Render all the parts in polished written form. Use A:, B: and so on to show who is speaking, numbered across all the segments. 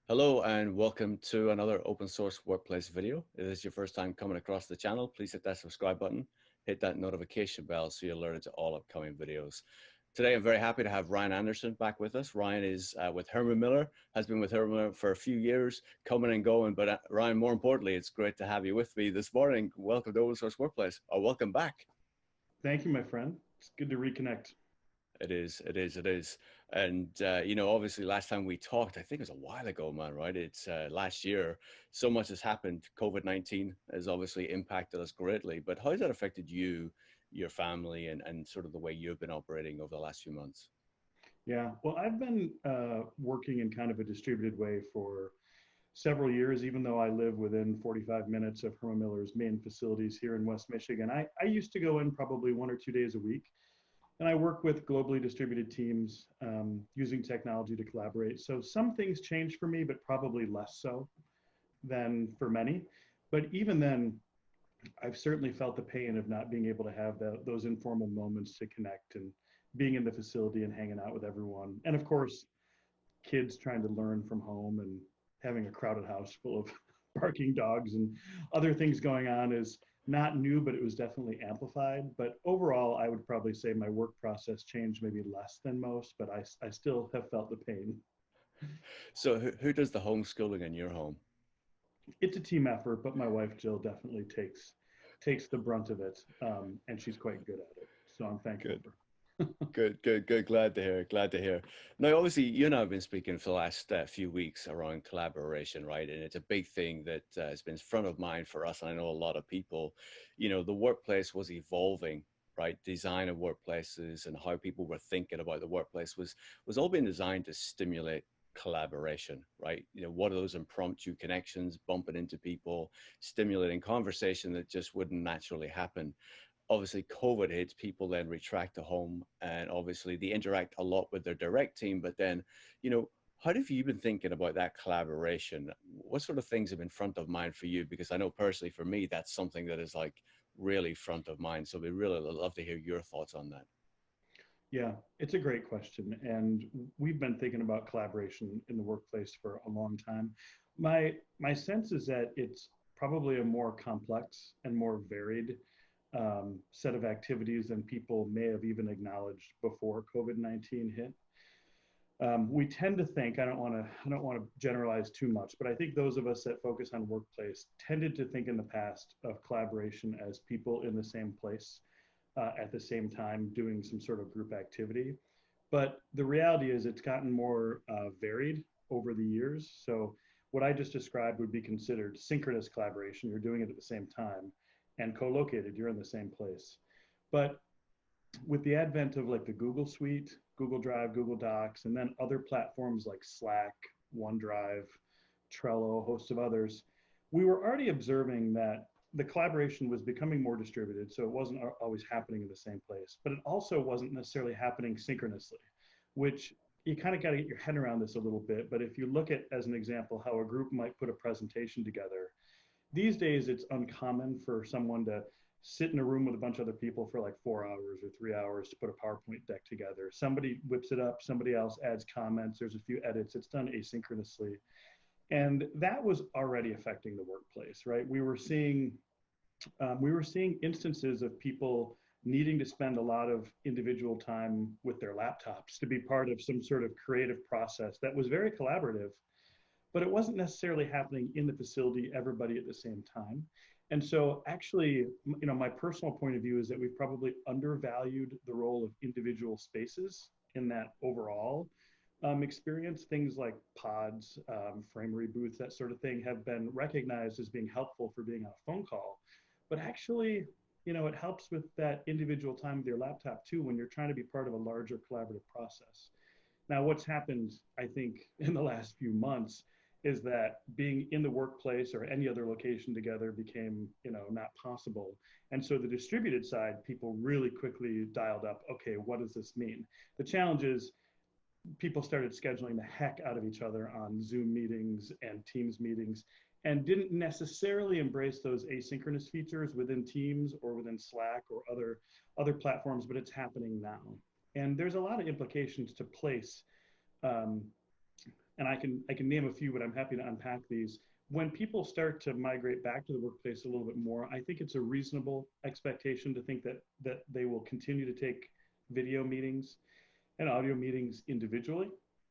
A: Hello and welcome to another open source workplace video. If this is your first time coming across the channel, please hit that subscribe button, hit that notification bell so you're alerted to all upcoming videos. Today, I'm very happy to have Ryan Anderson back with us. Ryan is with Herman Miller, has been with Herman for a few years, coming and going. But Ryan, more importantly, it's great to have you with me this morning. Welcome to Open Source Workplace, or welcome back.
B: Thank you, my friend. It's good to reconnect.
A: It is. And, obviously last time we talked, I think it was a while ago, man, right? It's last year. So much has happened. COVID-19 has obviously impacted us greatly, but how has that affected you, your family, and sort of the way you've been operating over the last few months?
B: Yeah, well, I've been working in kind of a distributed way for several years, even though I live within 45 minutes of Herman Miller's main facilities here in West Michigan. I used to go in probably 1 or 2 days a week, and I work with globally distributed teams using technology to collaborate. So some things changed for me, but probably less so than for many. But even then, I've certainly felt the pain of not being able to have those informal moments to connect and being in the facility and hanging out with everyone. And of course, kids trying to learn from home and having a crowded house full of barking dogs and other things going on is not new, but it was definitely amplified. But overall, I would probably say my work process changed maybe less than most, but I still have felt the pain.
A: So who does the homeschooling in your home?
B: It's a team effort, but my wife Jill definitely takes the brunt of it, and she's quite good at it. So I'm thankful
A: Good.
B: for her.
A: Good. Glad to hear. Glad to hear. Now, obviously, you and I have been speaking for the last few weeks around collaboration, right? And it's a big thing that has been front of mind for us. And I know a lot of people, the workplace was evolving, right? Design of workplaces and how people were thinking about the workplace was all being designed to stimulate collaboration, right? What are those impromptu connections, bumping into people, stimulating conversation that just wouldn't naturally happen. Obviously COVID hits, people then retract to home, and obviously they interact a lot with their direct team. But then, how have you been thinking about that collaboration? What sort of things have been front of mind for you? Because I know personally for me, that's something that is like really front of mind. So we really love to hear your thoughts on that.
B: Yeah, it's a great question. And we've been thinking about collaboration in the workplace for a long time. My sense is that it's probably a more complex and more varied set of activities than people may have even acknowledged before COVID-19 hit. We tend to think, I don't want to generalize too much, but I think those of us that focus on workplace tended to think in the past of collaboration as people in the same place at the same time doing some sort of group activity. But the reality is it's gotten more varied over the years. So what I just described would be considered synchronous collaboration. You're doing it at the same time, and co-located, you're in the same place. But with the advent of like the Google Suite, Google Drive, Google Docs, and then other platforms like Slack, OneDrive, Trello, a host of others, we were already observing that the collaboration was becoming more distributed. So it wasn't always happening in the same place, but it also wasn't necessarily happening synchronously, which you kind of got to get your head around this a little bit. But if you look at, as an example, how a group might put a presentation together, these days it's uncommon for someone to sit in a room with a bunch of other people for like 4 hours or 3 hours to put a PowerPoint deck together. Somebody whips it up, somebody else adds comments, there's a few edits, it's done asynchronously. And that was already affecting the workplace, right? We were seeing instances of people needing to spend a lot of individual time with their laptops to be part of some sort of creative process that was very collaborative, but it wasn't necessarily happening in the facility, everybody at the same time. And so actually, my personal point of view is that we've probably undervalued the role of individual spaces in that overall experience. Things like pods, framery booths, that sort of thing have been recognized as being helpful for being on a phone call. But actually, it helps with that individual time with your laptop too when you're trying to be part of a larger collaborative process. Now, what's happened, I think, in the last few months is that being in the workplace or any other location together became, not possible. And so the distributed side, people really quickly dialed up, okay, what does this mean? The challenge is people started scheduling the heck out of each other on Zoom meetings and Teams meetings and didn't necessarily embrace those asynchronous features within Teams or within Slack or other platforms, but it's happening now. And there's a lot of implications to place um, and I can name a few, but I'm happy to unpack these. When people start to migrate back to the workplace a little bit more, I think it's a reasonable expectation to think that they will continue to take video meetings and audio meetings individually,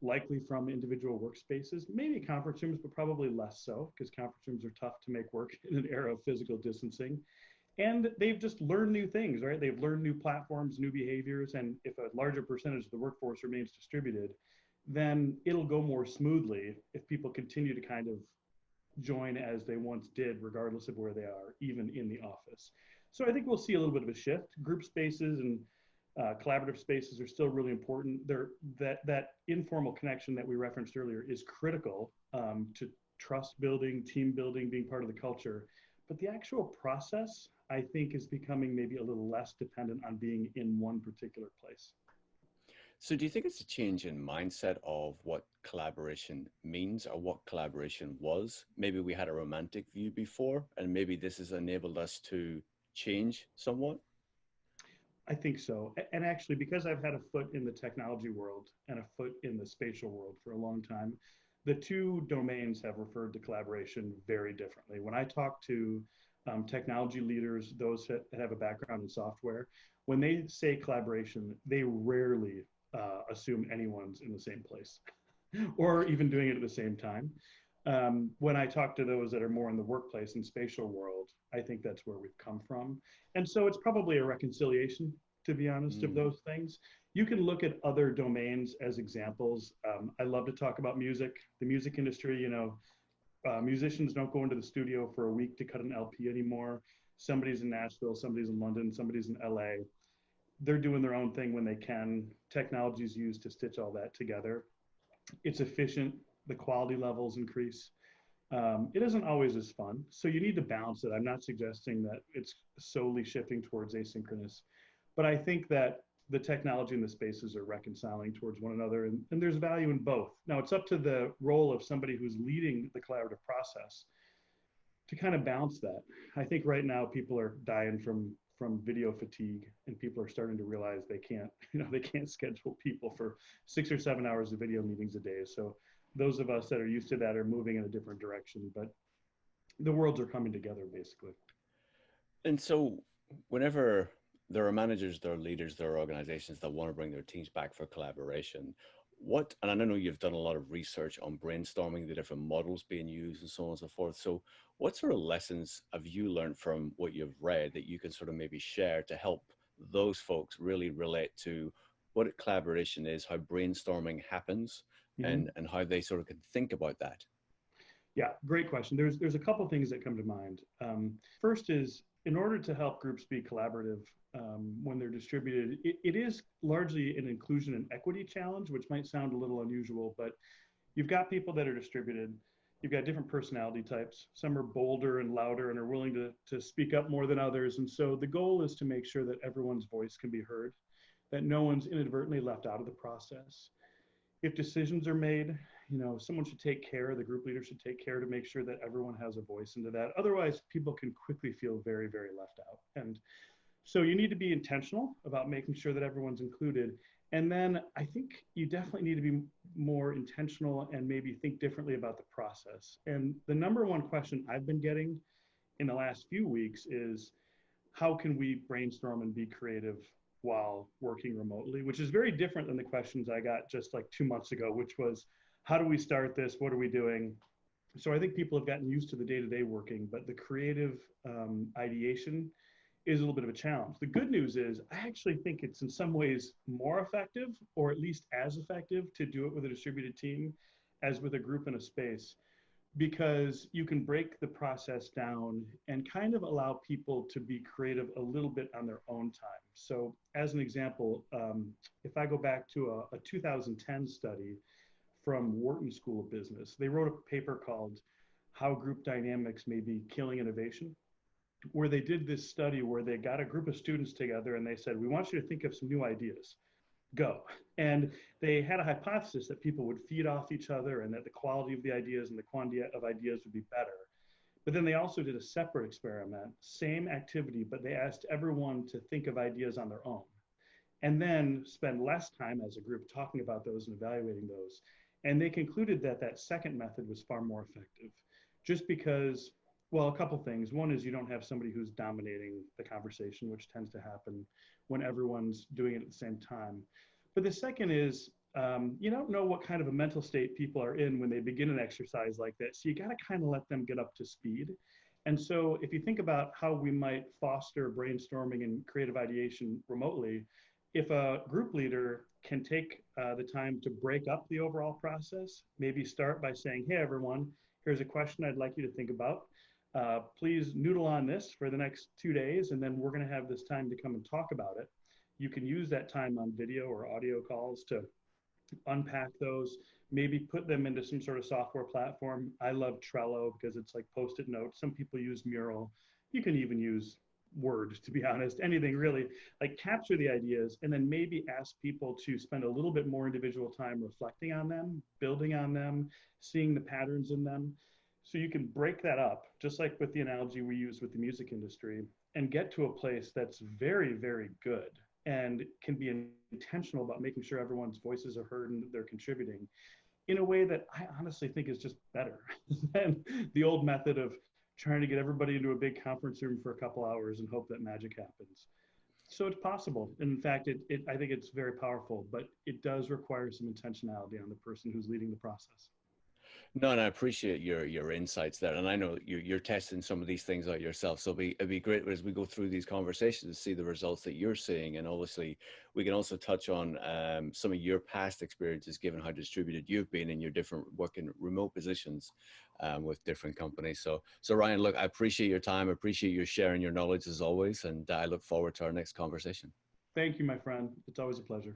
B: likely from individual workspaces, maybe conference rooms, but probably less so because conference rooms are tough to make work in an era of physical distancing. And they've just learned new things, right? They've learned new platforms, new behaviors. And if a larger percentage of the workforce remains distributed, then it'll go more smoothly if people continue to kind of join as they once did, regardless of where they are, even in the office. So I think we'll see a little bit of a shift. Group spaces and collaborative spaces are still really important. That informal connection that we referenced earlier is critical to trust building, team building, being part of the culture. But the actual process, I think, is becoming maybe a little less dependent on being in one particular place.
A: So do you think it's a change in mindset of what collaboration means or what collaboration was? Maybe we had a romantic view before, and maybe this has enabled us to change somewhat?
B: I think so. And actually, because I've had a foot in the technology world and a foot in the spatial world for a long time, the two domains have referred to collaboration very differently. When I talk to technology leaders, those that have a background in software, when they say collaboration, they rarely assume anyone's in the same place or even doing it at the same time. When I talk to those that are more in the workplace and spatial world, I think that's where we've come from. And so it's probably a reconciliation, to be honest, of
A: Mm.
B: those things. You can look at other domains as examples. I love to talk about music, the music industry. Musicians don't go into the studio for a week to cut an LP anymore. Somebody's in Nashville, somebody's in London, somebody's in LA. They're doing their own thing when they can. Technology is used to stitch all that together. It's efficient, the quality levels increase. It isn't always as fun. So you need to balance it. I'm not suggesting that it's solely shifting towards asynchronous, but I think that the technology and the spaces are reconciling towards one another, and there's value in both. Now, it's up to the role of somebody who's leading the collaborative process to kind of balance that. I think right now people are dying from video fatigue, and people are starting to realize they can't, they can't schedule people for 6 or 7 hours of video meetings a day. So those of us that are used to that are moving in a different direction, but the worlds are coming together basically.
A: And so, whenever there are managers, there are leaders, there are organizations that want to bring their teams back for collaboration, and I know you've done a lot of research on brainstorming, the different models being used, and so on and so forth. So, what sort of lessons have you learned from what you've read that you can sort of maybe share to help those folks really relate to what collaboration is, how brainstorming happens,
B: Mm-hmm.
A: and how they sort of can think about that?
B: Yeah, great question. There's a couple things that come to mind. First is in order to help groups be collaborative when they're distributed, it is largely an inclusion and equity challenge, which might sound a little unusual, but you've got people that are distributed. You've got different personality types. Some are bolder and louder and are willing to speak up more than others. And so the goal is to make sure that everyone's voice can be heard, that no one's inadvertently left out of the process. If decisions are made, someone should take care, the group leader should take care to make sure that everyone has a voice into that. Otherwise, people can quickly feel very, very left out. And so you need to be intentional about making sure that everyone's included. And then I think you definitely need to be more intentional and maybe think differently about the process. And the number one question I've been getting in the last few weeks is how can we brainstorm and be creative while working remotely, which is very different than the questions I got just like 2 months ago, which was, how do we start this? What are we doing? So I think people have gotten used to the day-to-day working, but the creative ideation is a little bit of a challenge. The good news is I actually think it's in some ways more effective, or at least as effective, to do it with a distributed team as with a group in a space, because you can break the process down and kind of allow people to be creative a little bit on their own time. So as an example, if I go back to a 2010 study from Wharton School of Business, they wrote a paper called How Group Dynamics May Be Killing Innovation, where they did this study where they got a group of students together and they said, we want you to think of some new ideas. Go. And they had a hypothesis that people would feed off each other and that the quality of the ideas and the quantity of ideas would be better. But then they also did a separate experiment, same activity, but they asked everyone to think of ideas on their own and then spend less time as a group talking about those and evaluating those. And they concluded that that second method was far more effective, just because, well, a couple things. One is you don't have somebody who's dominating the conversation, which tends to happen when everyone's doing it at the same time. But the second is you don't know what kind of a mental state people are in when they begin an exercise like that. So you got to kind of let them get up to speed. And so if you think about how we might foster brainstorming and creative ideation remotely, if a group leader can take the time to break up the overall process, maybe start by saying, hey, everyone, here's a question I'd like you to think about. Please noodle on this for the next 2 days, and then we're going to have this time to come and talk about it. You can use that time on video or audio calls to unpack those, maybe put them into some sort of software platform. I love Trello because it's like post-it notes. Some people use Mural. You can even use Word, to be honest, anything really. Like capture the ideas and then maybe ask people to spend a little bit more individual time reflecting on them, building on them, seeing the patterns in them. So you can break that up, just like with the analogy we use with the music industry, and get to a place that's very, very good and can be intentional about making sure everyone's voices are heard and that they're contributing in a way that I honestly think is just better than the old method of trying to get everybody into a big conference room for a couple hours and hope that magic happens. So it's possible. And in fact, I think it's very powerful, but it does require some intentionality on the person who's leading the process.
A: No, and I appreciate your insights there, and I know you're testing some of these things out yourself. So it'd be great as we go through these conversations to see the results that you're seeing, and obviously we can also touch on some of your past experiences, given how distributed you've been in your different working remote positions with different companies. So Ryan, look, I appreciate your time, I appreciate you sharing your knowledge as always, and I look forward to our next conversation.
B: Thank you, my friend. It's always a pleasure.